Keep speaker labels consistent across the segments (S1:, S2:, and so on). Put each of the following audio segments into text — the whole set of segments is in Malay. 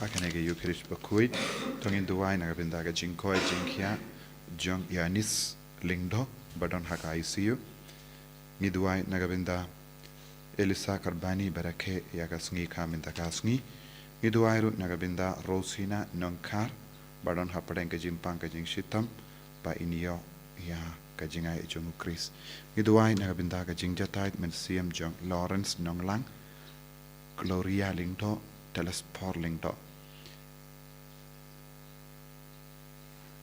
S1: hakanege yukrish Bakhuid tongin duwai nagabinda ga jinkoi jinkia jong yanis lingdo badon haka ICU ngiduwai nagabinda Elisa Karbani barake yaga Sngi kaminda ka Sngi ngiduwai ru nagabinda Rosina Nongkar badon hapadeng ka jimpang ka jing shitam pa iniyo ya ka jingai jong Chris ngiduwai nagabinda ka jingjatait men siam jong Lawrence Nonglang Gloria lingdo Telespor lingdo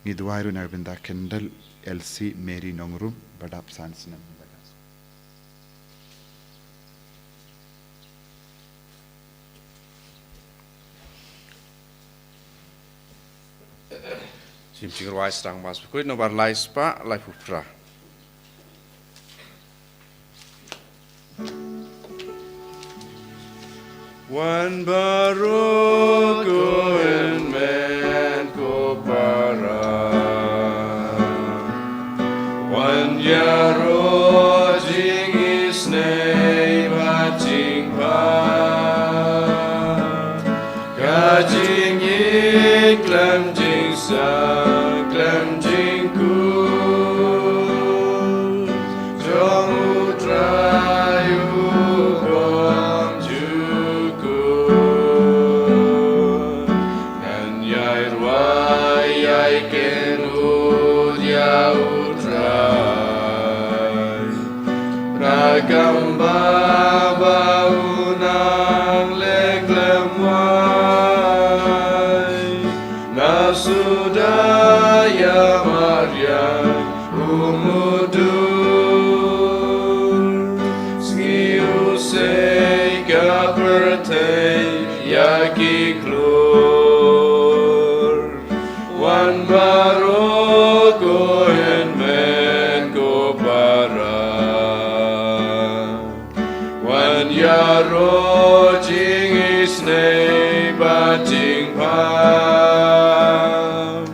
S1: Ngiduwai ru nagabinda Kendall LC Mary Nongrum badap sansnam
S2: Simcing ruai sedang mas Bakhuid nomor lais pak lai pupra. Wan baru ko men ko para, wan yaro jing isnei bajing pa, kajing iklam jing sa. Gamba baunang leglemwai nasudaya Maria umudur Sngi usai kaperte yaki klur wan baroko en men ko para Yaro jing isnei bajing pam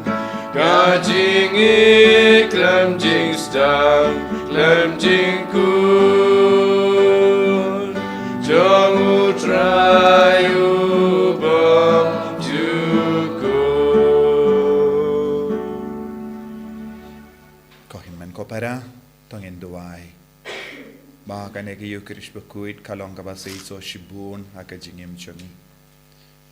S2: Kajing iklam jing stang Klam jing kun Jong utrayu bom jukun
S1: Kohiman ko para tongin duwai Makanege yukrish Bakhuid kalong kabasay so shibun haka jingim chungi.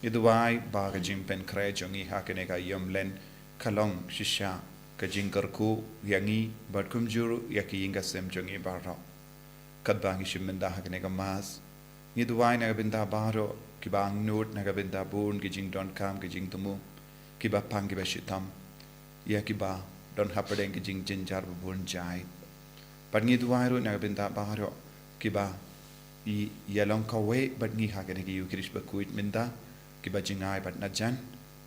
S1: Iduwai baga jimpen kre chungi hakanega yomlen kalong shisha ka jinkarku yangi badkum juru yaki yinga sem chungi barro. Kadbangi shimenda hakanega mas. Iduwai nagabinda baro kibang nut nagabinda bun kijing don kam kijing tumu kiba pang kiba shitam yakiba don hapadeng kijing jinjar bun jai. Padngi duwairu nagabinda baharo kiba I yalong kawe badngi hakanegi yukrish Bakhuid minda kiba jingai bad najan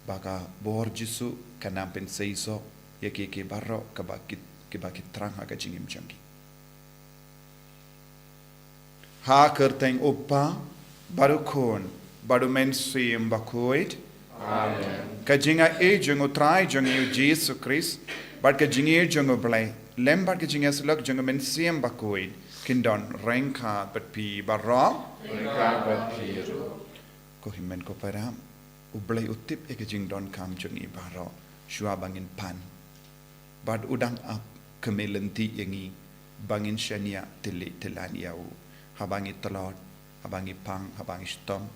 S1: baka bor jisu kanampen seiso yaki ke barro kiba kitrang haka jingim changi ha kerteng uppa barukon badumen sim Bakhuid amen kajinga jungo trai jungo Jesus Christ bad kajingi jungo blai lembar ke jingas lok jungo men siam Bakhuid kindon rengka batpi barro
S2: Rengka batpi ro
S1: ko himen ko para ublai utip e ke jingdon kam jungi barro shua bangin pan bad udang ap kemelenti yangi bangin shania tele telaniau habangi talot habangi pang habangi stom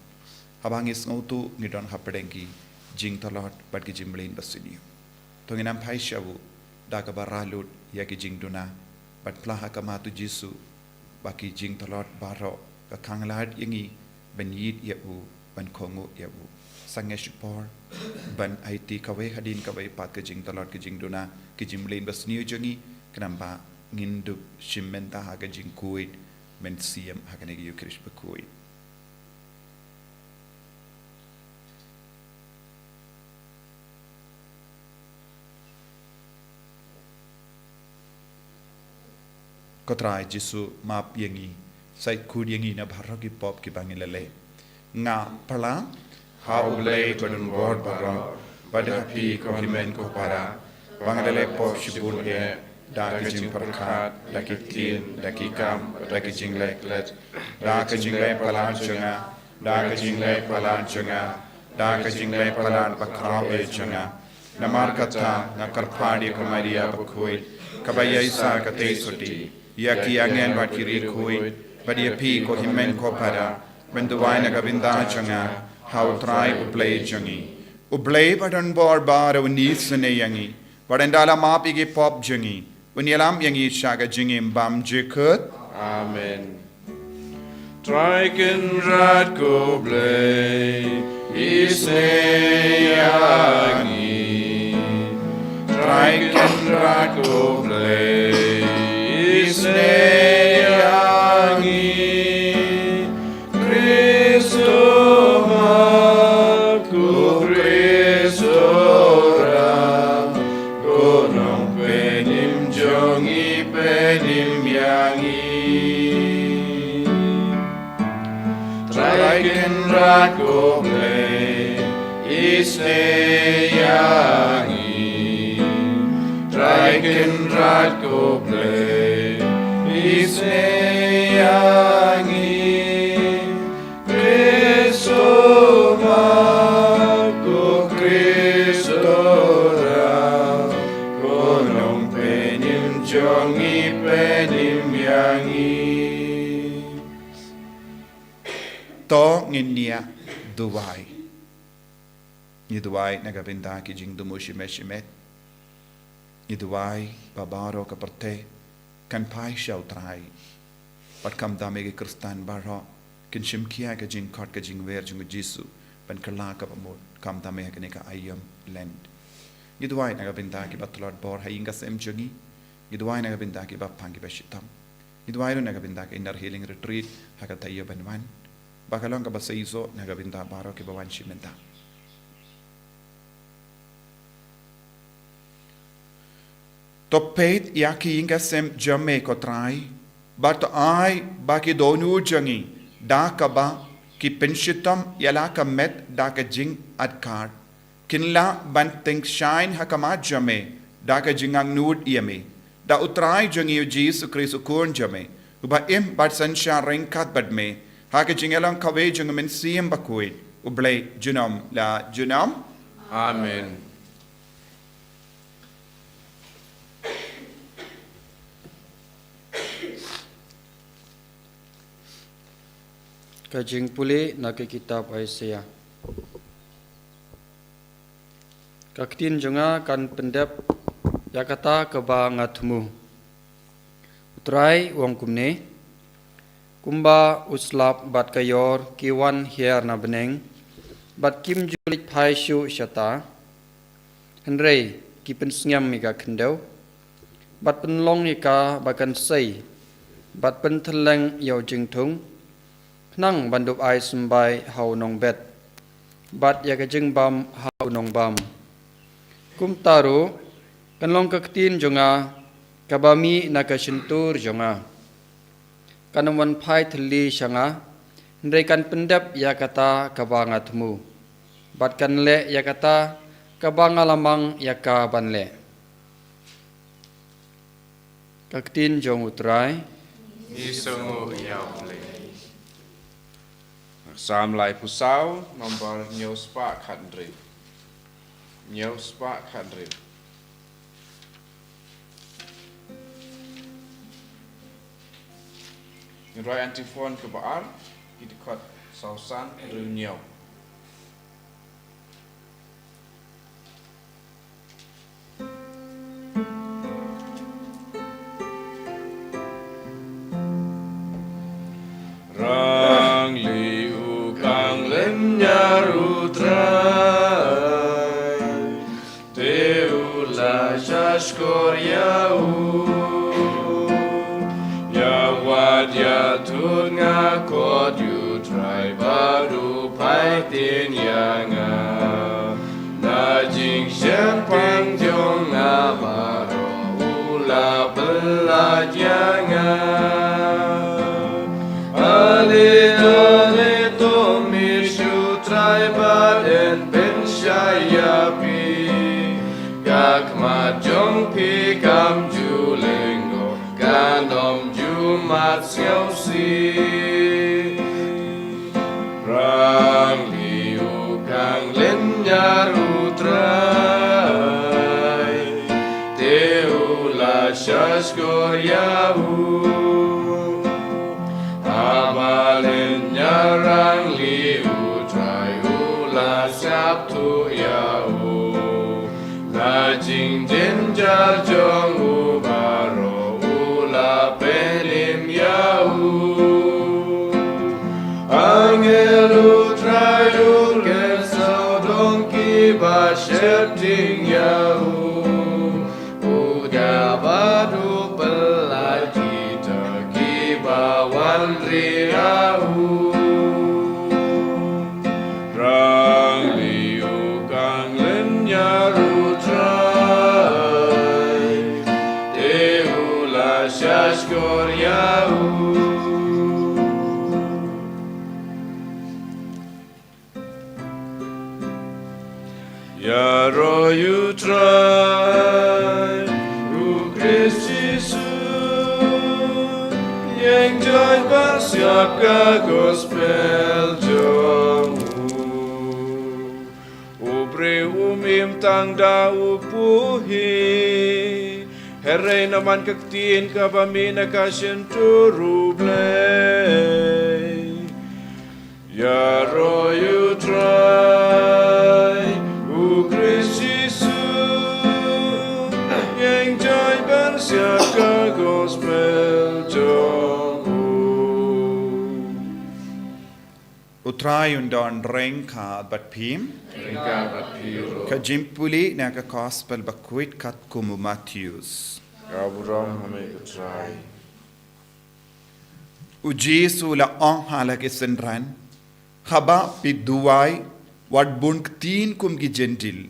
S1: habangi sngotu ngidon hapedengi jing talot bad ke jimblin basiniu tonginam phai shawu daga baralut yaki jingduna bat plaha kamatu jisu baki jing talot baro ka kanglad yangi ban yid yabu ban kongo yabu sangeshpor ban IT kawe hadin kawe pat ka jing talot ka jingduna ki jimlin basniu jangi kanamba ngindu shimmenta ha ka jing kuit men siam ha ka negi yukrish Bakhuid Kotrai jisu map yangi sai kud yangi na bharro ki pop ki bangilale nga pala how blay kodun word barro bad happy ko himen ko para bangilale pop shibun ye da ka jing parkhat da ki tin da ki kam da ki jing lek let da ka jing lek palan chunga da ka jing lek palan chunga da ka jing le palan Bakhuid e janga namar kata nakarpadi ka Maria Bakhuid kabaya isa ka te soti ya ki angel bat kiri khuid badia pi ko himen ko para benduwai na gabinda janga how try uplay jangi ublay badan bor bar unis ne yangi badandala mapi ge pop jangi unyalam yangi shaga jingim bam jekut
S2: Amen. Triken rat go blay isneyangi. Triken rat go blay isneyangi. Christo maku Christo ra gonong penim jongi penim yangi. Triken rat go blay isneyangi. Triken rat go blay isneyangi. Christo maku Christo ra gonong penim jongi penim yangi.
S1: to nginia duwai ni duwai na gabinda ki jing dumu shimet ni duwai babaro ka parte kan pai shau trai pat kam dame ke kristan baro kin shimkia ka jing kot ka jing ver jing jisu ban kala ka pamot kam dame ka ne ka ayam Lent ni duwai na gabinda ki batlot bor hainga sem jungi ni duwai na gabinda ki bapangi bashitam ni duwai na gabinda ki inner healing retreat haka Taïew banwan bakalong ka ba sa iso nagabinda baro ki bawan shimenta to peit yaki inga sem jame ko trai but ai baki donu jangi da ka ba ki penshitam yala ka met da ka jing at kar kinla ban think shine hakama jame da ka jingang nud yame da utrai jangi Jesus Christ kun jame uba im bat sansha ringkat bad me haka jingalang kawe jungamin siyem Bakhuid ublay junam la junam
S2: Amen.
S3: Kajing puli nak kitab Isaiah. Kaktin jonga kan pendep yakata kebangatmu. Utrai wong kumne kumba uslap bat kayor kiwan hiar na beneng bat kim julik phai shu shata henrei ki pen sngam mi ka khendau bat pen long ni ka bakan sei bat pen thleng yau jing thung nang bandup ai sumbai hau nong bet bat ya ka jing bam hau nong bam kum taru kan long ka ktin jonga kabami na ka shintur jonga kanuman pai thli shanga ndrekan pendap yakata kabangatmu batkan le yakata kabangalamang yaka banle kaktin jong utrai
S2: Isungu yau le. Sam lai pusau nomor nyau spa khandri. Nyau spa khandri. Ngerai antifon ke baar, kita kot sausan runyau. Rang liu kang lem nyarutrai, Taïew la shashkor yau. Ya tunga kot you try baru pai tin yanga na jing shen pang jong na baro ula bela yanga ale to mishu try baden ben shayapi gak ma jong pi kam julengo gandom mat siêu si rang liu kang trai Taïew la shashkor yahu Abalen nyarang liu trai la sap tu yahu La jing jin jar jong u baro la pelim yahu Angelu traiul gesau dongki basheting yahu Uda badu pelagi tagi bawan riahu Rang liu kang len nyaru trai Taïew la shashkor yahu Ya royu try U Christ Jesus Yang joy bersiap ke gospel jomu Ubre umim tang da upuhi Herre naman kaktiin ka pamina ka siyenturu blay Ya royu try U Christ Jesus Yang joy bersiap ke gospel jomu
S1: Utrai undon rengka bat pim
S2: Ringka batpiro
S1: ka jimpuli na ka gospel Bakhuid kat kumu Matthews
S2: Kaburam hame utrai
S1: Uji sula ong halak isenran khaba piduai Wat bun ktin kum gi gentil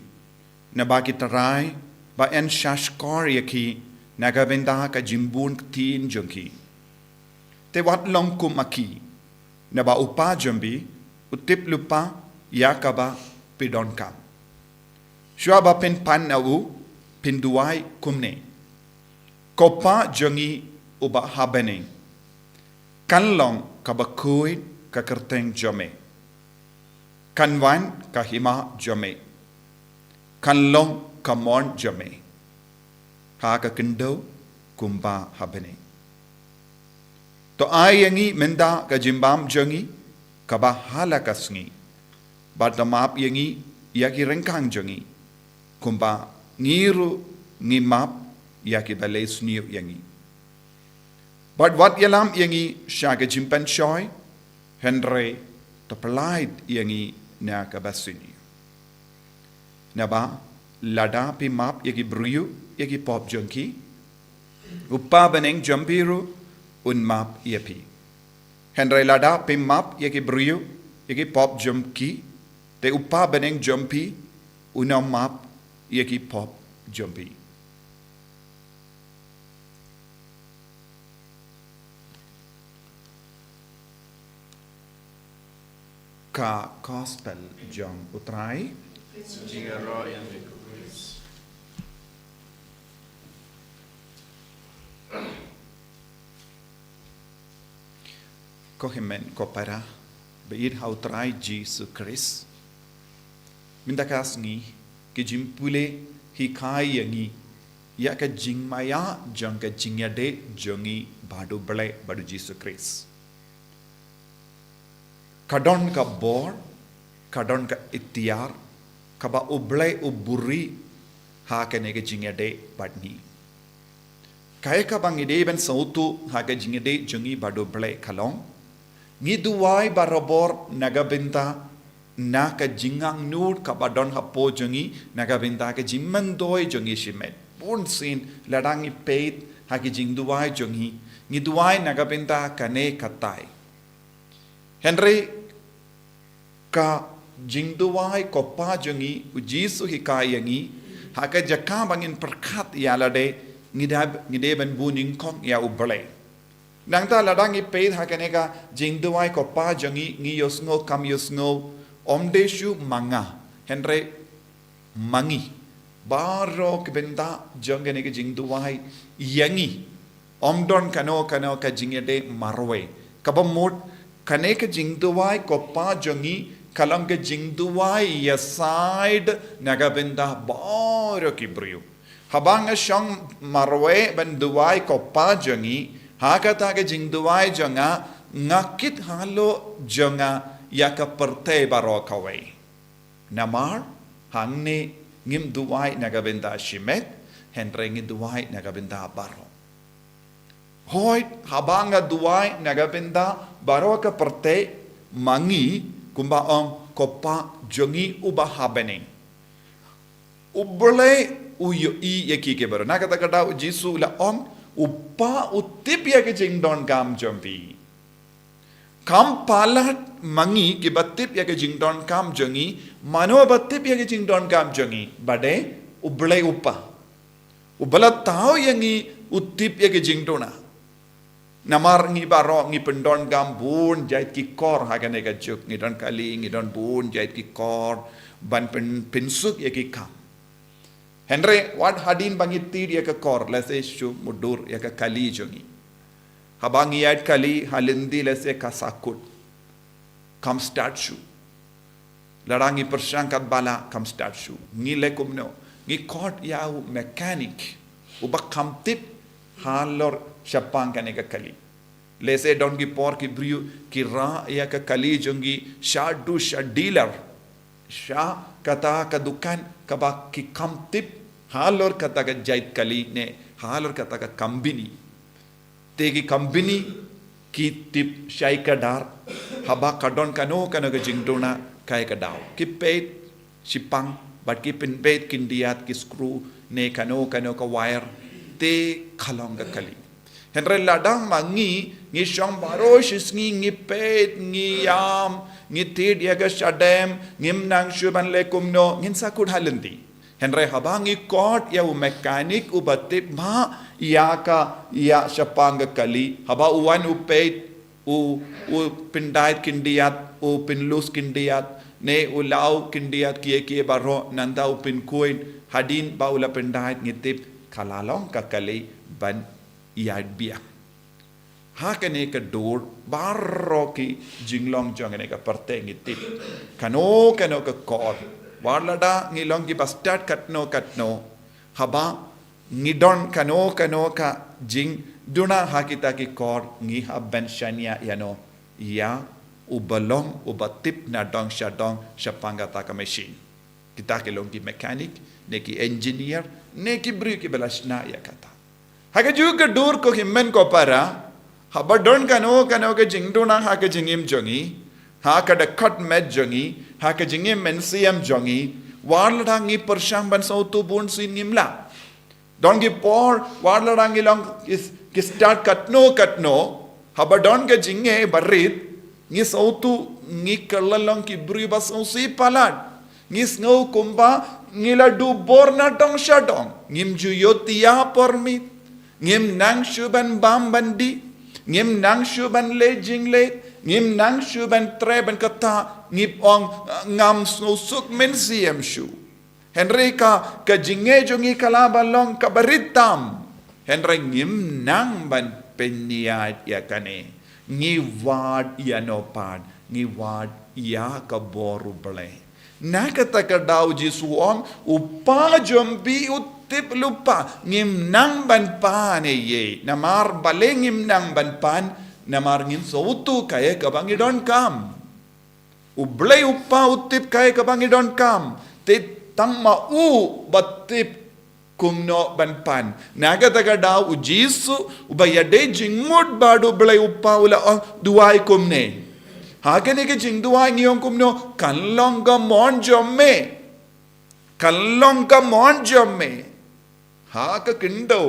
S1: na baki tarai ba en shashkor yaki nagabenda ka jimbun ktin jonki te wat long kum aki na ba upa jombi utip lupa yakaba pidon kam shwa ba pen pan na u pinduai kumne kopa jongi uba habene kanlong ka Bakhuid ka kerteng jome Kanwan kahima jome. Kanlong kamon jome. Haka kendo kumba habene. To ayangi menda ka jimbam jongi kabahala ka Sngi. Badamap yangi yaki rengkang jongi. Kumba ngiru ngimap yaki balay sniu yangi. But what yalam yangi shaga jimpan shoy Henry to polite yangi na kabasini. Naba lada pi map yagi bruyu yagi pop junkie. Upa beneng jambiru un map yapi. Henry lada pi map yagi bruyu yagi pop junkie. Te upa beneng jumpy una map yagi pop jumpy. Ka gospel jong utrai
S2: Jingaro yang dikulis
S1: ko himen ko para beir hautrai Jesus Christ minda ka Sngi ke jimpule hikai yangi ya ka jingmaya jong ka jingyade jongi badu bale badu Jesus Christ kadon ka bor kadon ka itiar kaba ublay uburi ha ka nege jingade badni kaya ka bang ide ben sautu ha ka jingade jongi badu blay kalong ngiduwai barabor nagabenta na ka jingang nur ka badon ha po jongi nagabenta ka jimmandoi jongi shimet pun sin ladangi peit ha ki jingduwai jongi ngiduwai nagabenta kane katai Henry ka jingduwai kopa jongi ujisu hikai yangi haka jaka bangin perkat yalade ngide ben buning kong ya ublay nangta ladangi peit haka neka jingduwai kopa jongi ngi yosngo kam yosngo omdeshu manga Henry mangi baro kebenda jonge neka jingduwai yangi omdon kano ka jingede marwe kabamut kaneka jingduwai kopa jongi kalong ke jing duai ya side nagabinda boro kibriu habang syong marwe ban duai kopa jongi hakata ke jing duai jonga ngakit halo jonga ya ka perte baro kawai namar hangne ngim duai nagabinda shimet henre ngi duai nagabinda baro hoy habanga duai nagabinda baro ka perte mangi kumba ong kopa jongi uba habening uble uyo i yaki ke baro nakata kata jisu la ong upa utip ya ke jingdon gam jombi kam palat mangi ke batip ya ke jingdon kam jongi mano batip ya ke jingdon gam jongi bade uble upa ubala tao yangi utip ya ke jingdona namar ngi baro ngi pendon gambun jait ki kor hagane ga juk ngi don kali ngi don bun jait ki kor ban pinsuk ya ki kam henre wat hadin bangit tir ya ka kor lase shu mudur ya ka kali jongi habangi yat kali halindi lase ka sakut kam start shu larangi persangkat bala kam start shu ngi lekumno ngi kort ya mechanic ubak kam tip halor Syapang kan eka kali. Lese don ki por ki briu ki ra ya ka kali jongi shadu shadilar. Sha kata ka dukan ka ba ki kamtip halor kata ka jait kali ne halor kata ka kambini. Te ki kambini ki tip shai ka dar haba ka don kano ka jingdona kai ka daw. Ki peit sipang bat ki pin peit kindiat ki screw ne kano ka wire te khalong ka kali. Henry ladang mangi ngi syong baro shisngi ngi pet ngi yam ngi tid yaga shadem ngim nang shuban lekum no ngin sakud halandi Henry habangi kot ya mekanik ubatip ma yaka ya syapanga kali haba uwan upet u pindait kindiat u pinlus kindiat ne ulau kindiat kie baro nanda upin kuin hadin baula pindait ngitip kalalong kakali ban iad biak hakane ka dor barro ki jinglong jangane ka parte ngitip kano ka kor warlada ngilong ki bastat katno haba ngidon kano ka jing duna hakita ki kor ngi habban shania yano ya ubalong ubatip na dong shadong shapanga ta ka machine kita ke long ki mechanic ne ki engineer ne ki bri ki belashna ya kata Haka juga dur ko himmen ko para haba don kano ke jingduna haka jingim jongi haka da cut med jongi haka jingim mensiam jongi warladangi persyang ban sautu bun sin ngimla don gi por warladangi long ki start katno haba don ke jinge barit ngi sautu ngi kallalong ki bri bas usi palat ngi snow kumba ngila du borna tong shadong ngim ju yotia permit ngim nang shuban bam bandi ngim nang shuban le jingle ngim nang shuban treben kata ngip ong ngam suk men siam shu henrika ka jinge jongi kalabalong kabaritam henry ngim nang ban peniat ya kane ngi wad ya nopad ngi wad ya ka boru ble nakata ka daw jisuong upa jombi tip lupa ngim nang ban pan ye namar baleng ngim nang ban pan namar ngim sautu kaya kabangidon kam ublay upa utip kaya kabangidon kam te tangma u batip kumno ban pan naga taga daw ujisu ubayade jingmud badu ublay upa ula duai kumne hakene ke jing duai ngiyong kumno kanlong ka mon jomme haka kindo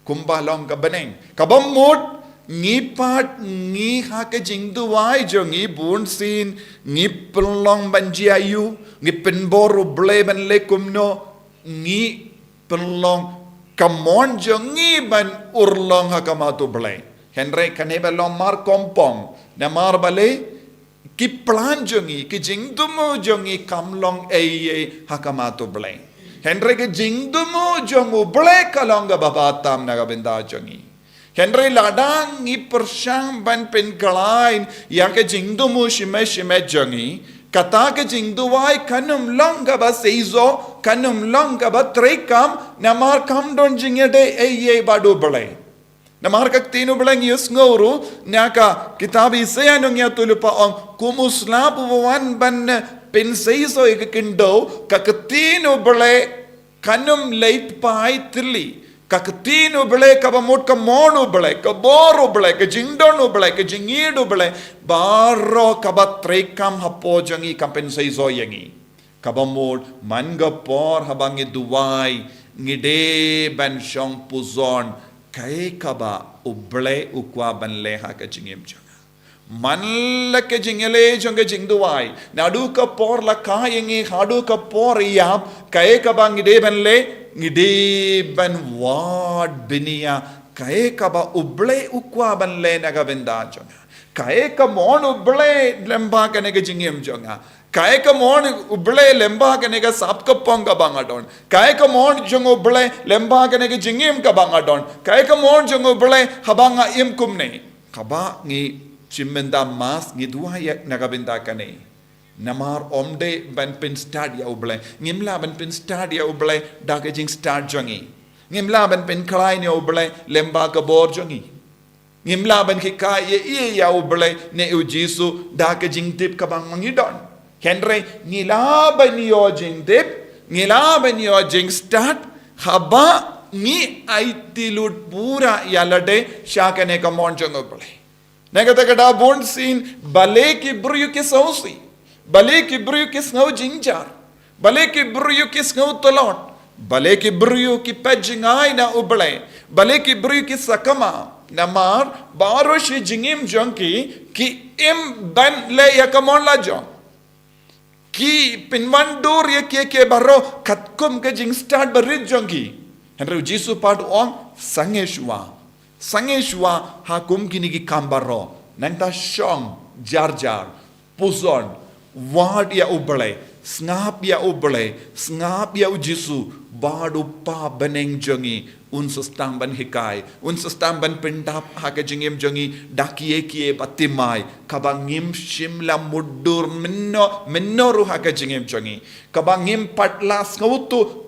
S1: kumbalong ka baneng kabamut ngipat ngi haka jingduai jo ngi bunsin ngi pelong banjiayu ngi penboru ble ban lekumno ngi pelong kamon jo ngi ban urlong haka matu ble henry kaneba long mar kompong na mar bale ki plan jo ngi ki jingdumo jo ngi kamlong eye haka matu ble Henry ke jingdumu jongu ble kalonga babatam naga benda jongi. Henry ladang ngi persyang ban pen kalain yang ke jingdumu shime jongi kata ke jing duai kanum long ka ba seizo kanum long ka ba trekam namar kam don jingede eye badu bale namar ka tinu blang yus ngoru nyaka kitab Isaiah nung ya tulupa ong kumuslap wan ban pin seizo ikindo ka tinu bale kanum late pai tili kakatino bele kabamot ka mono bele ka boro bele ka jingdono bele ka jingido bele baro kabatrekam hapo jangi kampensai zoyangi kabamot manga por habangi duwai ngide ban shong puzon kai kaba uble ukwa ban leha ka jingim janga manla ka jingele janga jingduwai nadu ka por la kayengi hadu ka por yap kai kaba ngide ban le ngide ban wad binia kae kaba uble ukwa ban le naga benda jonga kae ka mon uble lemba kane ke jingem jonga kae ka mon uble lemba kane ka sap ka ponga bangadon kae ka mon jong uble lemba kane ke jingem ka bangadon kae ka mon jong uble habanga im kumne kaba ngi chimmenda mas ngi duha yak naga benda kane namar omde ban pin stad ya uble ngimla ban pin stad ya uble daga jing stad jongi ngimla ban pin klein ya uble lemba ka bor jongi ngimla ban ki ka ye ya uble ne ujisu daga jing tip ka bang mangidon henry ngila ban yo jing tip ngila ban yo jing stad haba ni aitilut pura yalade shakane ka mon jong uble negata ka da bon sin bale ki bru ki sausi bale ki bru ki snow jinjar bale ki bru ki snow tolot bale ki bru ki pejingai na uble bale ki bru ki sakama namar baro shi jingim jonki ki im ban le yakamon la jong ki pinwandur ye ke baro katkum ke jing start barit jonki henry jisu part on sangeshwa hakum kini ki kambaro nanta shong jar puzon wad ya uble snap ya ujisu badu pa beneng jongi unsestam ban hikai unsestam ban pendap haka jingim jongi dakie kie batimai kabangim shimla mudur minno ru haka jingim jongi kabangim patlas ngautu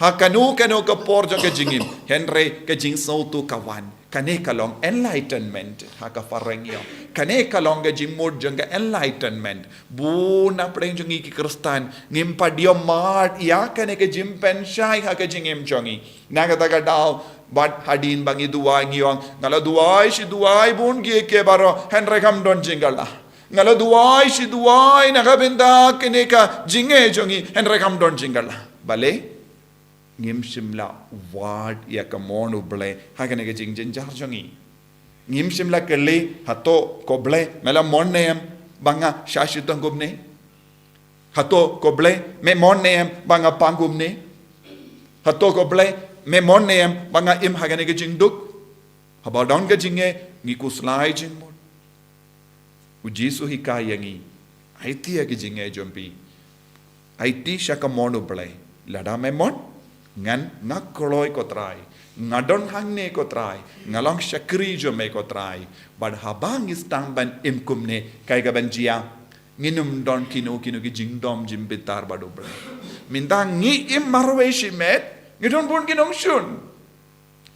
S1: hakanu kanu ka por jonga jingim henry ka jing sautu kawan kane kalong enlightenment haka farengyo kane kalong ga jimod janga enlightenment bu na preng jongi ki kristan ngim padio mat ya kane ka jimpen shai haka jingim jongi naga taga daw bat hadin bangi duwai ngiong ngala duwai shi duwai bun ge ke baro henry kam don jingala ngala duwai shi duwai naga benda kane ka jinge jongi henry kam don jingala bale ngim shimla wad ya kamon uble hagane ke jing jar jongi ngim shimla kele hato koble mela monnem banga shashitang gumne hato koble me monnem banga pangumne hato koble me monnem banga im hagane ke jing duk haba down ke jinge ngi kuslai jing mon ujisu hikayangi aiti ke jinge jompi aiti shakamon uble lada me mon ngan ngakoloi ko try ngadon hangne ko try ngalong shakri jo me ko try bad habang istang ban imkumne kai ga banjia nginum don kino ki jingdom jimbitar badu bre mindang ngi im marweshi met ngidon bun kinong shun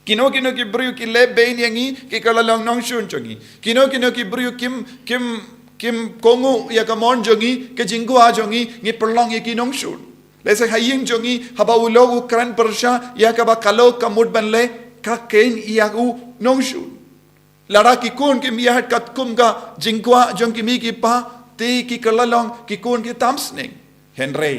S1: kino ki bru ki le bein yangi ki kalalong nong shun chongi kino ki bru kim kongu ya kamon jongi ke jinggu a jongi ngi perlong ye kinong shun Lese haying jongi haba ulo ukran persha ya kaba kalau kamud banle ka kain iagu nongshu lara ki kun ki mihat kat kum ga jingkwa jongi mi ki pa te ki kalalong ki kun ki tamsning henry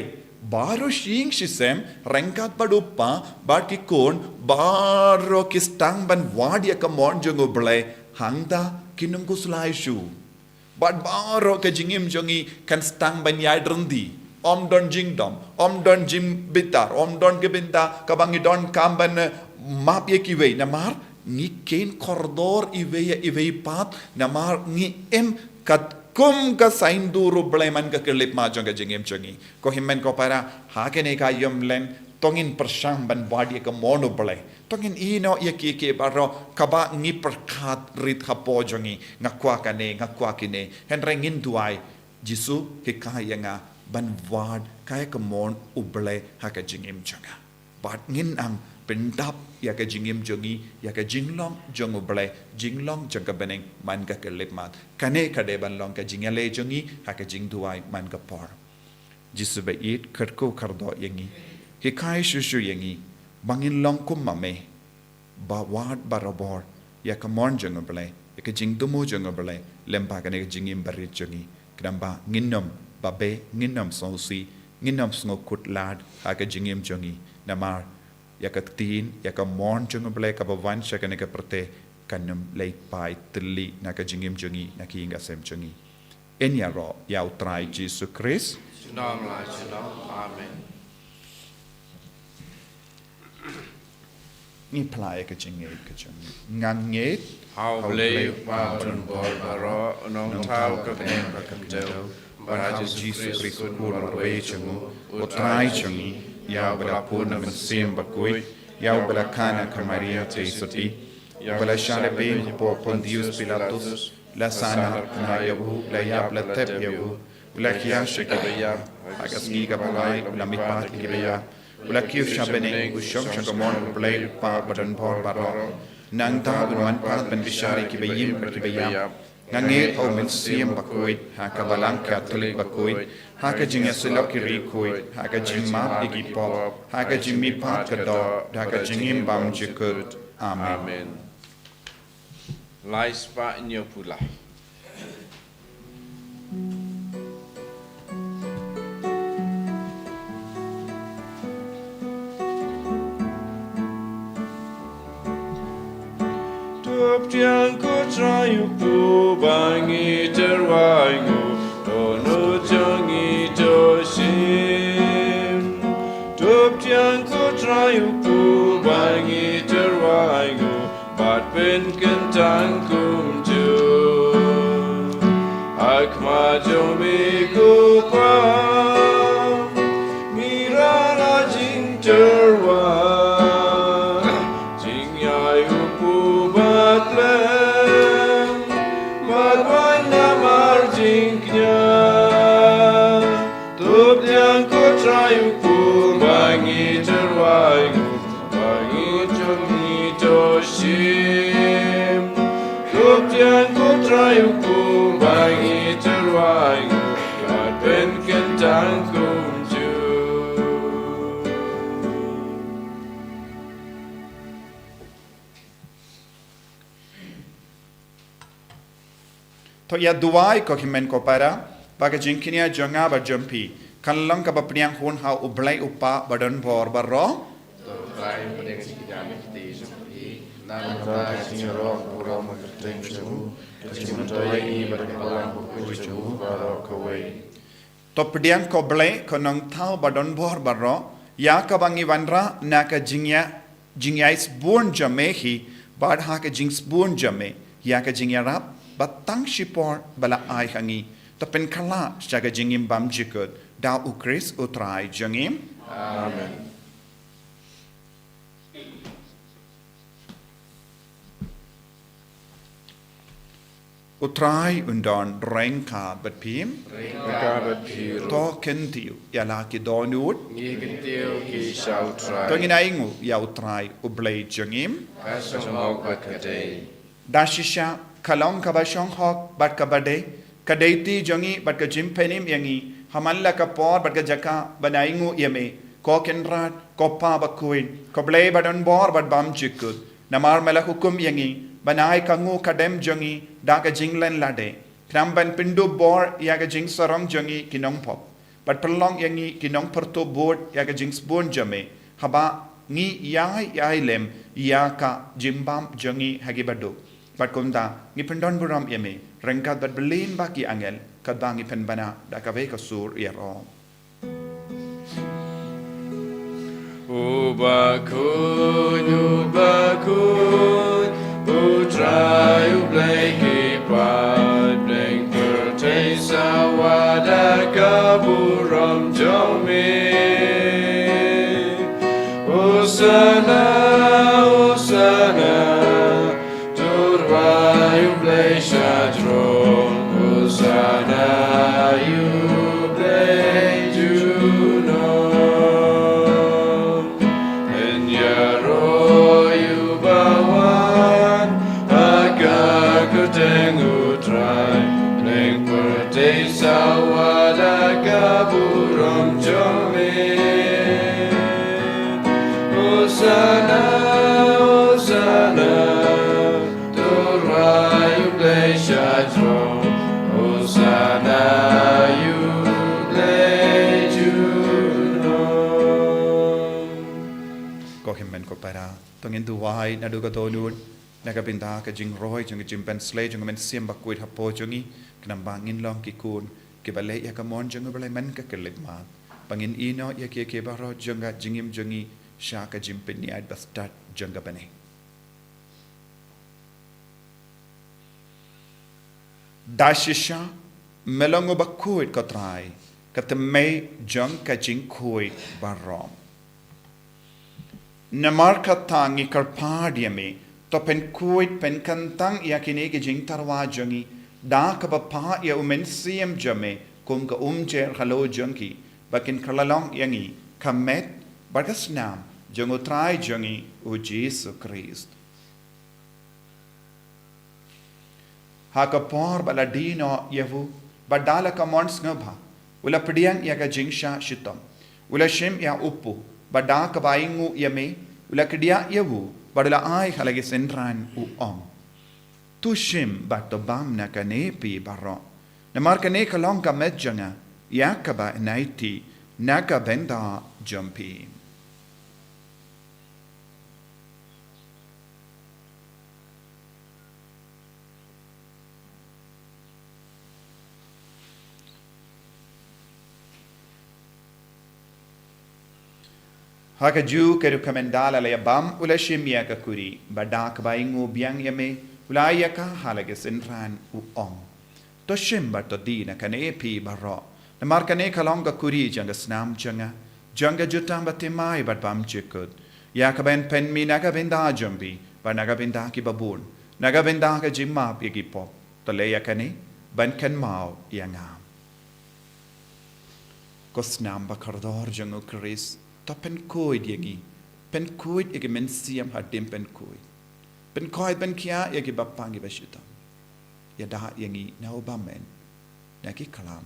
S1: baro shing shisem rengkat padupa bar ki kun baro ki stang ban wad ya kamon jongo ble hangda kinung kuslai shu bad baro ke jingim jongi kan stang ban yai rendi Om don jingdom, om don jim bitar, om don gebinta, kabangi don kamban map ye kiwe, namar ngi kain koridor iwe pat, namar ngi em kat kum ka sain duru bleman ka kelip ma jong ka jingem chongi. Ko himmen ko para hakene ka yom len tongin persang ban wadi ka mono ble. Tongin ino ye ki baro kaba ngi perkat rit hapo jongi ngakwa kane ngakwa kine henre ngin duai Jisu ke kaya nga ban wad kaya kemon uble haka jingim janga. Bat ngin ang pendap ya ka jingim jongi ya ka jinglong jong uble jinglong janga beneng man ka kelip mat. Kane kade ban long ka jingale jongi haka jing duai man ka por. Jisu ba it kerko kardo yangi. Ke kaya shushu yangi bangin long kum mame ba wad barabor ya ka mon jong uble ya ka jing dumu jong uble lempa ka ne jingim barit jongi. Kenapa nginom babe nginom sausi nginom ngokut lad aga jingim jongi namar ya tin ya ka mon jong ble ka bawan sha ka prate kanum lei pai tli na ka jingim jongi na ki inga sem jongi en ya ro ya utrai Jesus Christ
S2: Shalom la shalom. Amen.
S1: ni plai ka jingim ka jongi nganget
S2: How blay mountain ball baro nong tau ka ken ka kamjau. Bara Jesus Christ kur marwe chungu utrai chungi ya bala puna men sim bakui ya bala kana ka Maria te soti ya bala shale be po Pontius Pilatus la sana na yabu la ya bala tep yabu la kia shekaya agasgi ka balai la mitpat kibaya la kiu shabene ushom shagamon blay pa badan por baro nang ta unwan pat ben bishari kibayim kibaya ngange o men siem Bakhuid haka balang Catholic Bakhuid haka jinga silok kiri kuid haka jimma igi pop haka jimmi pat kado haka jingim bam jikut amen Amen. Lai spa inyo pula. Tiang ko trayu pu bangi terwangu dono jangi toshim Tup tiang ko trayu pu bangi terwangu bat pen kentang kum tu akma jomi ko pa mira la jing terwangu Trayu pu bangi terwangu bangi jomi toshim Tup tiang ko trayu pu bangi terwangu bat pen kentang kum tu
S1: to ya duai ko kimen ko para baga jinkinia jonga ba jumpi kan lang ka bapriang hun ha ublai upa badan bor barro
S2: Trai pedeng sikijam ti supi nan ta sinro pura makateng chu kasimuntai I berkepalang buku chu baro kawai
S1: to pediang ko blai ko nang thau badan bor barro ya ka bangi wanra na ka jingyais born jamehi bad ha ka jings born jame ya ka jingya rap batang shipor bala ai hangi to pen khala jaga jingim bam jikut da ukris utrai jangim
S2: Amen.
S1: utrai undon rengka bat pim
S2: Rekabat piro
S1: to kentiu ya la ki donut
S2: ngigintio ki shall try
S1: to nginaingu ya utrai ublai jangim
S2: kasong bakate
S1: dashisha kalong ka ba shong hok bat ka bade kadaiti jangi bat ka jimpenim yangi hamalla ka por bat ka jaka banaingu yame ko kenrat ko pa Bakhuid ko blay badon bor bat bam jikut namar mala hukum yangi banai kangu kadem jangi da ka jinglen lade kramban pindu bor ya ka jing sarong jangi kinong pop bat pelong yangi kinong perto board ya ka jing spoon jame haba ngi yai lem ya ka jimbam jangi hagi badu bat kumda ngi pendon buram yame rengkat bat belin baki angel kadbangi penbana da ka ve ka sur yero
S2: Bakhuid utrai ublai ki pat bleng pertei sawada kaburam jomi Osana turvai ublai shadron Osana kuteng utrai neng perde sawada kaburom jome Hosanna Hosanna Turai ublesha tro Hosanna
S1: Ko himmen ko para tongin duwai na duga tonun nagabinda ka jing roy jung jim pen slay jung men sim Bakhuid hapo jungi knam bangin long ki kun ki balai ya kamon jung balai man ka kelit ma bangin ino ya ke baro junga jingim jungi sha ka jim pen ni ad bastat junga bane dashisha melongo Bakhuid ko trai ka temei jung ka jing Khuid barom Namar katangi karpadiame to pen Khuid pen kantang ya kini ke jing tarwa jungi da ka pa ya umen siem jame kum ka umjer halo jungi bakin kalalong yangi kamet bagasnam jungo trai jungi u Jesus Christ haka por baladino yevu badala ka mons ngabha ula pediang ya ka jingsha shitam ula shim ya upu Bada kabaingu yame ula kedia yewu badala ai halagi sendran u om tushim bato bam na kanepi baro na mar kane kalong ka medjanga yakaba naiti naga benda jumpi Haka ju keru kamendala le bam ula shimia ka kuri badak baingu biang yame ula yaka halage sinran u om to shimba to dina kane pi baro na mar kane kalonga kuri janga snam janga jutamba timai bat bam chikut yaka ben pen mi naga benda jambi ba naga benda ki babun naga benda ka jimma pi ki pop to le yakane ban kan mau yangam ko snam ba kardor jangu Chris to pen Khuid yagi men siam hadim pen Khuid pen kia yagi bapangi bashita ya da yangi na obamen naki kalam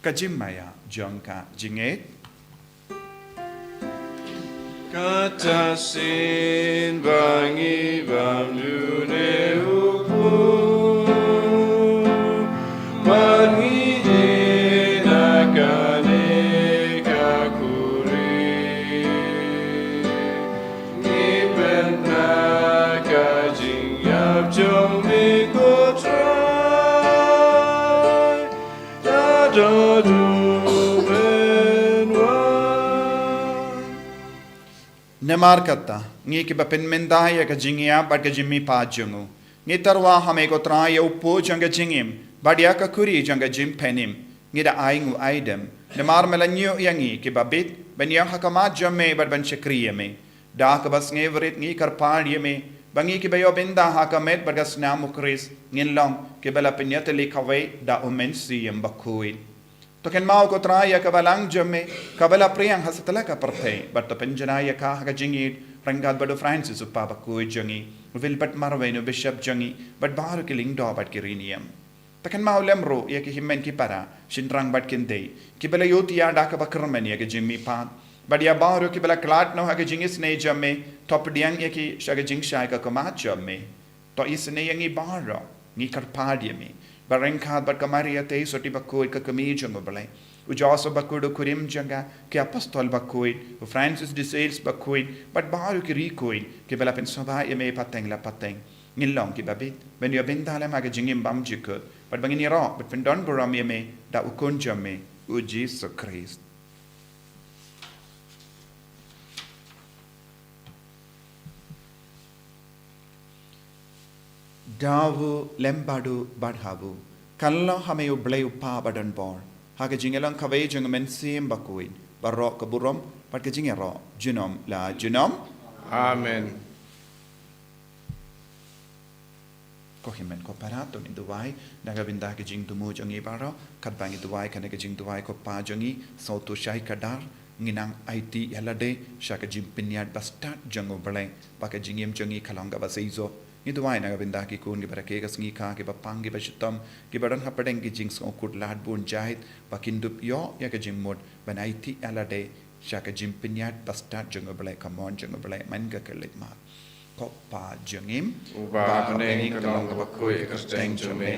S1: kajimaya jongka jinget
S2: Kata sin bangi bam dune upu Bangi dina kane kakuri Ngipen na kajing yap jong mi kutrai Dadadu
S1: Nemar kata ngi ki bapen mendaya ka jingia bad ka jimmi pajungu ngi tarwa hame ko traya upo janga jingim badia ka kuri janga jim penim ngi da aingu aidem nemar melanyo yangi ki babit ben yang hakama jamme bad ban chakriyame da ka bas ngi vrit ngi karpaliyame bangi ki bayo benda hakamet bad gas namu Chris ngin long ki bala penyateli kawe da umensi yam Bakhuid to ken mau ko traya ka balang jamme ka bala priyang hasatala ka parthe but to penjanaya ka ha jingit rangad bado Francis upa Bakhuid jangi vil bat marveno bishop jangi but baru ki ling do bat kiriniam to ken mau lemro ya ki himmen ki para shinrang bat kin dei ki bala yotia da ka bakrmen ya ki jimmi pa but ya baru ki bala klat no ha ki jingis ne jamme top diang ya ki shaga jing shai ka kama jamme to isne yangi baro ni karpadiame barengkhat bat kamaria te soti Bakhuid ka kami jang balai ujaso Bakhuid kurim janga ke apostol Bakhuid Francis de Sales Bakhuid bat baru ki Khuid ke bela pen soba ye me pateng la pateng ngilong ki babit ben yo bendala maga jingim bam jikut bat bangini ro bat pen don boram ye me da ukon jamme u Jesus Christ Dawu lembadu badhavu kalla hame u blay upa badan bor haga jingelang kawai jeng men sim Bakhuid barok keburom pat ke jingero jinom la jinom
S2: Amen
S1: ko himen ko parato ni duwai naga binda ke jing tumu jangi baro kat bangi duwai kana ke jing duwai ko pa jangi so tu shai kadar nginang IT yalade shaka jim pinyat bastat jango balai paka jingim jangi khalanga basaizo Nidwai na gabinda ki kun ki barake ka sngi ka ki bapang ki bashitam ki badan hapadeng ki jing song kut lad bun jahit bakindup yo ya ka jing mod banai ti alade shaka jim pinyat bastat jango balai kamon jango balai man ka kelit ma ko pa jangim
S2: Uba peneng kalong ka bakui ka steng jame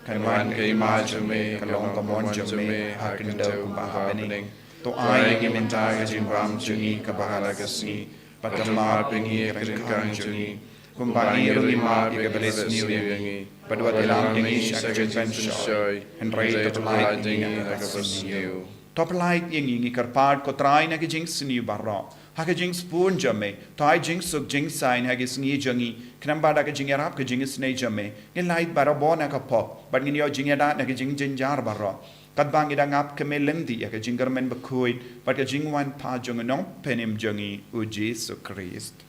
S2: kanwan ka ima jame kalong ka mon jame hakin daw kumba hapeneng to ay ngi minta ka jim bam jungi ka bahala ka sngi patama pengi ka kang jungi Kumbani rulima igabalis niyo yangi, padwa tilang yangi siya kajin shoy, and ray toplight yangi agabas niyo. Toplight yangi karpad ko try na kajing siniyo barro, hakajing spoon jame, tay jing suk jing sign hagis ni jangi, knambada kajing yarap kajing snay jame, light barabo na kapop, but ninyo jing yada na kajing jinjar barro. Kadbang idangap kame lemdi ya kajing garmen Bakhuid, but kajing wan pa junganong penim jangi uji su Christ.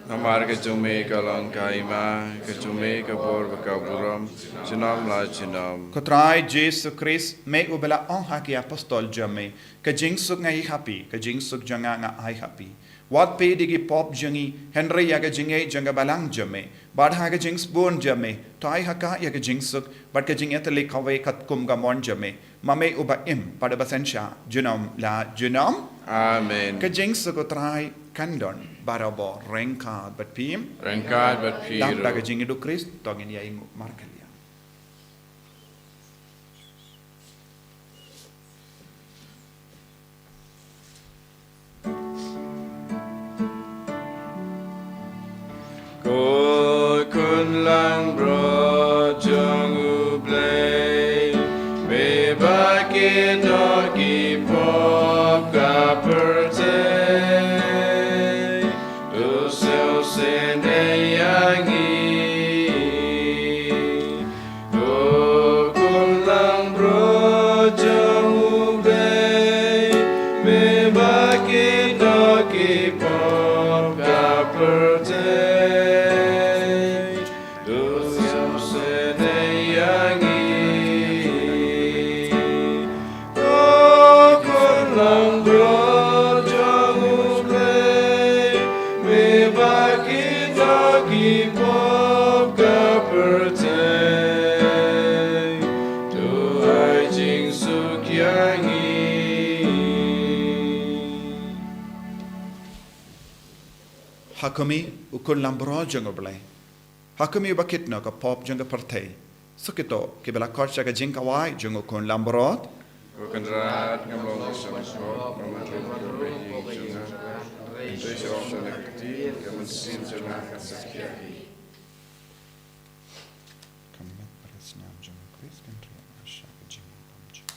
S2: Namar ka jume ka lang kaima, ka jume ka bor ka buram, chinam la chinam.
S1: Kotrai Jesu Christ me ubela on haki apostol jame, ka jing suk ngai happy, ka jing suk janga nga ai happy. Wat pe digi pop jangi, Henry ya ka jinge janga balang jame, bad ha ka jing spoon jame, tai haka ya ka jing suk, bad ka jing etalik kawe kat kum gamon jame, mame uba im pada basensha, junom la junom.
S2: Amen.
S1: Ka jing suk kotrai kandon barabo rengkad bat pim
S2: Rengkad bat piro.
S1: dap daga jing idu Christ tongin ya ingu markalia
S2: Ko kun lang bro jong ublay, me bakit oki pop ka perte. Hakumi ukun lambro jango blai. Hakumi bakit no ka pop jango partay. Sukito kibela korcha ka jing kawai jango kun lambro. Bukan rat ngamlong sama so, mamatun korbehi junga. Itu syok selekti, kemensin junga kasakiahi.
S1: Kamat parasnya jango Chris kan asya ka jing pamji.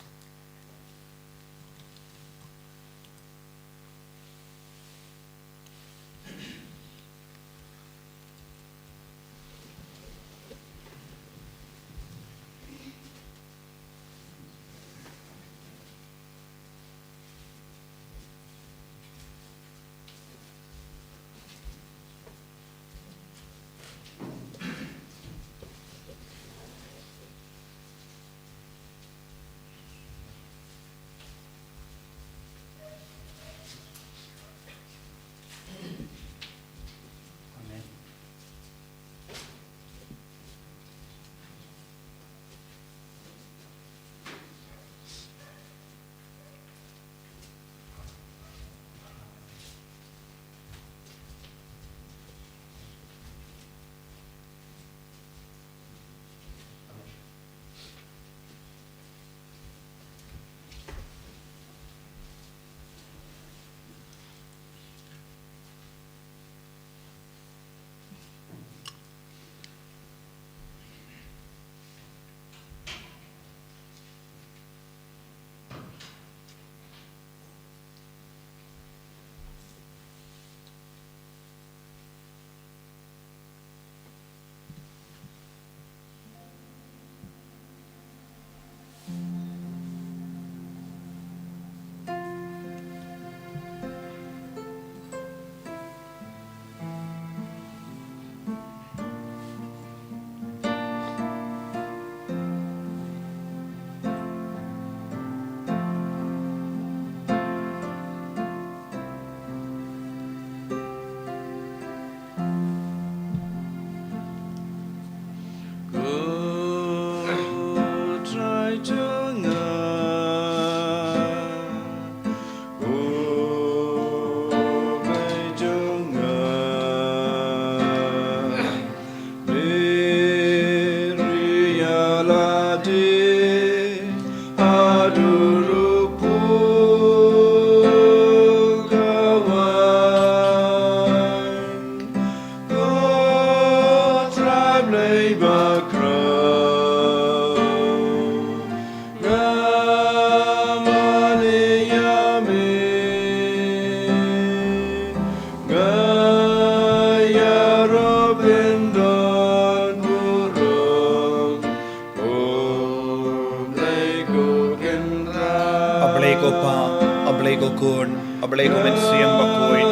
S1: Koblay kumen siyang Bakhuid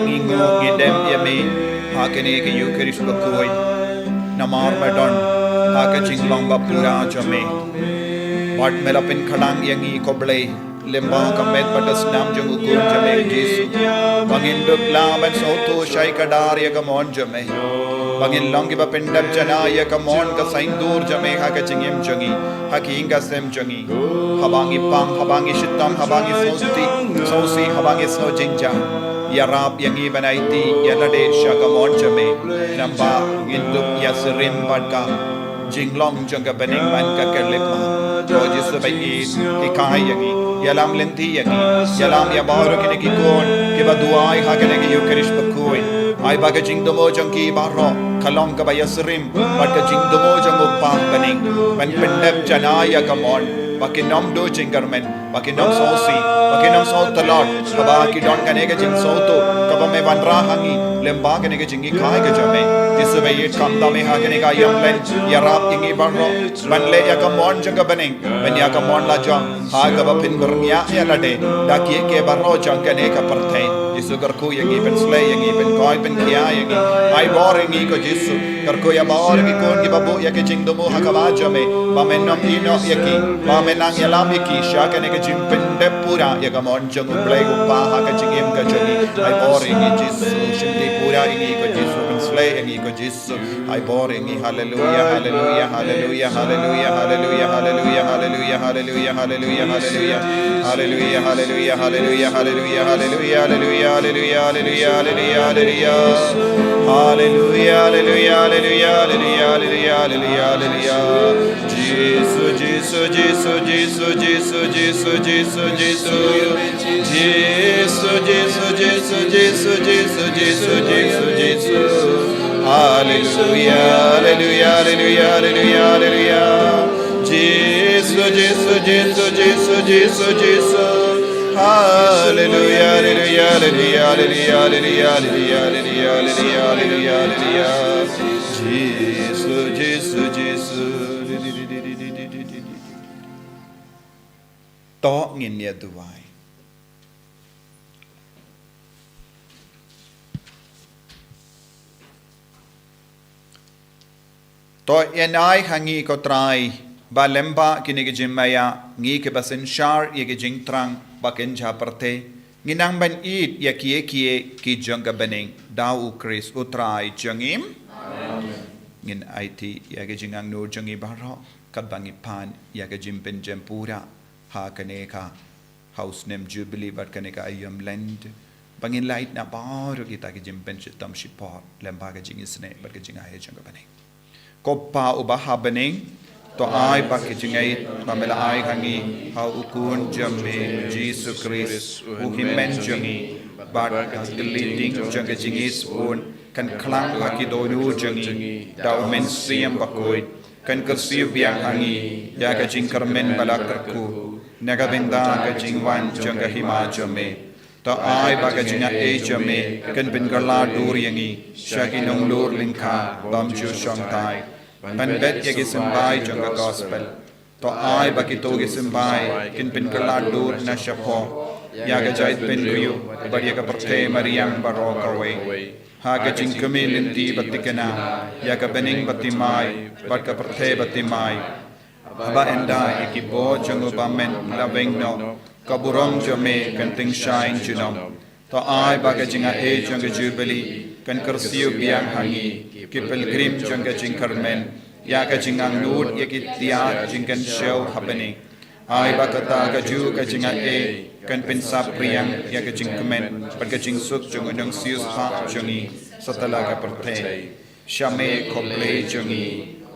S1: Ngingo ngidem yami Hakene ke Eucharist Bakhuid Namar madon Haka jinglong bapura jame Bart melapin khalang yangi Koblay Lemba kamet patas nam jang ukun jame Jesu Bangin duk laban soto shai kadar yagamon jame Bangin longi bapindam jana yagamon ka saindur jame haka jingim jangi Haki inga sem jangi Habangi pang habangi shitam habangi sosi habangi so jinja Yarab yangi banaiti yalade shagamon jame Namba nginduk yasirim badka Jinglong jangga bening man ka kelipma Roji sabai ikai yangi Yalam lenti yangi Yalam yabaru kine ki kon Kiba duai hakane ki Eucharist Bakhuid Ay baga jingdomo jangki baro Kalong ka bayasirim Badka jingdomo jang upang bening Ban pendep janaya kamon Bakinom do jingarmen Bakinom sosi Bakinom so talot Kaba kidon kanega jing soto Kaba me vanra hangi Lemba kanega jingi kai ka jame Disabai it kam dame hakane ka yam len Yarab yangi baro Banle yakamon jangga bening Ben yakamon la jang Hagaba pin bernya yalade Daki ke baro jang kanega pertain Yesu karku yangi ben slay yangi ben koi ben kia yangi Ay bor yangi ko Yesu Karku ya bor yangi kon ki babu yake jingdomo hakaba jame Bamen nom ino yaki Bamen ang yalam yaki Shaka nega jimpen depura Yakamon jang ublay upa haka jingim ka jangi Ay bor yangi Yesu Shimdi pura yangi ko Yesu ben slay yangi ko Yesu Ay bor yangi hallelujah hallelujah hallelujah hallelujah hallelujah hallelujah hallelujah hallelujah hallelujah hallelujah hallelujah hallelujah hallelujah hallelujah hallelujah hallelujah Hallelujah, hallelujah, hallelujah, hallelujah, hallelujah, hallelujah, hallelujah, hallelujah, hallelujah, Jesus, Jesus, Jesus, Jesus, Jesus, Jesus, Jesus, Jesus, Jesus, Jesus, Jesus, Jesus, Jesus, Jesus, hallelujah, hallelujah, hallelujah, hallelujah, hallelujah, Jesus, Jesus, Jesus, Jesus, Jesus, Jesus. Hallelujah, hallelujah, hallelujah, hallelujah, hallelujah, hallelujah, hallelujah, hallelujah, hallelujah. Jesus, Jesus, Jesus. To ngin ya duwai. To enai hangi ko trai balemba kinige jimmaya ngi ke basen shar ye ke jingtrang baken japarte nginang ban it ya kie ki janga bening dau Chris utrai jangim ngin it ya ke jingang nur jangi baro kadbangi pan ya ke jimpen jempura ha kaneka house name Jubilee bat kaneka ayam Lent bangin light na baro kita ke jimpen chitam shipot lemba ke jingisne bat ke jinga he janga bening koppa ubaha bening to ai bakijingai pamela ai hangi how ukun jamme Jesus Christ uhimen jangi bat leading janga jingis pun kan klang haki donu jangi dau men siam Bakhuid kan kersiu biang hangi ya ka jingkarmen balakarku naga benda ka jingwan janga hima jamme to ai bakajinga e jamme kan bin garla dur yangi shaki nong lur lingka bam ju shangtai Pandet yagi sembai jangga gospel to ai bakito gi sembai kin pin kaladur na shapo yaga jait pin kuyu bari yaga parte Mariam baro kawe haga jingkami linti batikana yaga bening batimai barka parte batimai aba enda yaki bo jango bamen laveng no kaburong jame kan ting shine junom to ai bagajinga e jangga Jubilee kan kersiu biang hangi ki pilgrim jangga jingkarmen ya ka jingang nur ya ki tia jingkan show happening ai bakata ka ju ka jinga e kan pensap priang ya ka jingkamen par ka jingsuk jung nang sius ha jungi satala ka parte shame kople jungi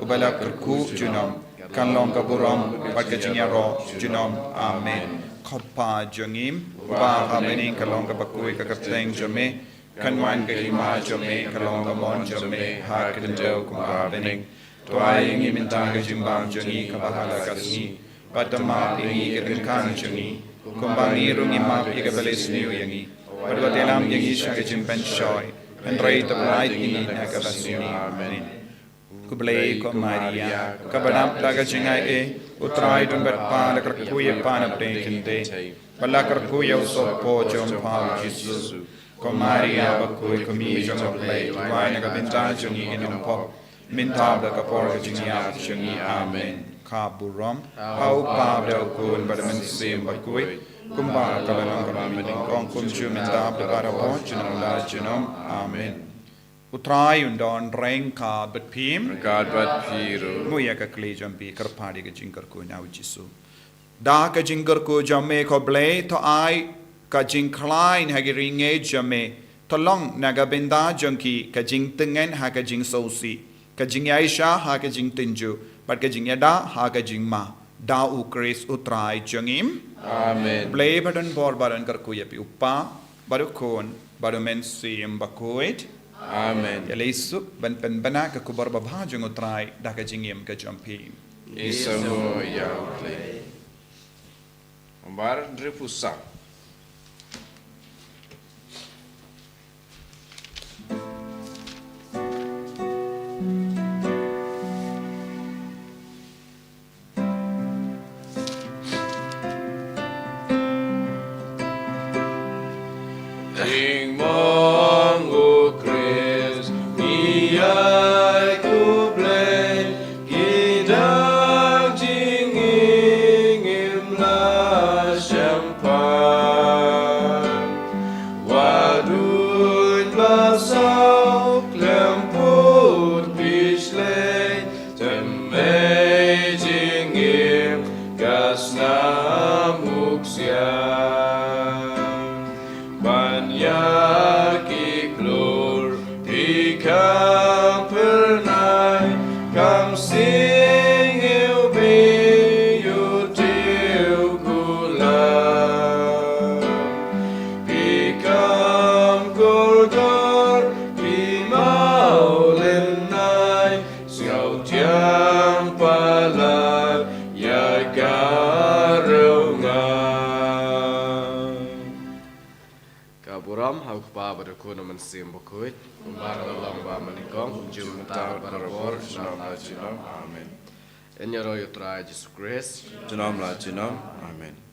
S1: ubala kerku junom kan long ka burom par ka jingya ro junom amen khotpa jungim ba happening ka long ka bakui ka kapteng jame kan wan ka hima jame ka long ka mon jame ha kan do kumpa bening Tuai ingi minta ke jimbang jangi kabahala kasni patama ingi kerkan jangi kumbangi rungi map ika balis niu yangi padwa telam yangi shaka jimpen shoy and rai tapai ingi nakabasuni amen kublai ko Maria kabadam laga jingai e utrai dun bat pa la kuye pa na te kinte Balakar Kuya Sopo Jom Pau Jesus. Komaria Bakhuid Kami Jom Play, Wine Gabinda Jungi Inom Pop, Mintab the Kapor Jingia Jungi, Amen. Kaburam, How Pablo Kun, Badaman Sim Bakhuid, Kumba Kalanang Kong Kumjum and Dab the Barabon, Junam Junam, Amen. Utrai undon rain ka but pim,
S2: God but Piru,
S1: Muyaka Klejam be Karpadi Jinkar Ku now Jisu. Dark a Jinkar Ku Jame ko blay to I. Ka jing klein hagi ringe jame to long nagabinda junkie ka jing tingen ha ka jing sosi ka jing yaisha ha ka jing tinju but ka jing yada ha ka jing ma da ukris utrai jungim
S2: Amen.
S1: blay badan bor badan kar kuya pi uppa baru kon baru men sim Bakhuid
S2: Amen.
S1: yalesu ban pen bana ka kubar babha jung utrai da ka jingim ka jumpin
S2: Isamo Yautle. Umbar Dripusa. Sim Bakhuid, Umbaralong Bamanikong, Jumta Barabor, Junam La Junam, Amen.
S3: Enyaro Yutrai Jesus Christ.
S2: Junam La Junam, Amen.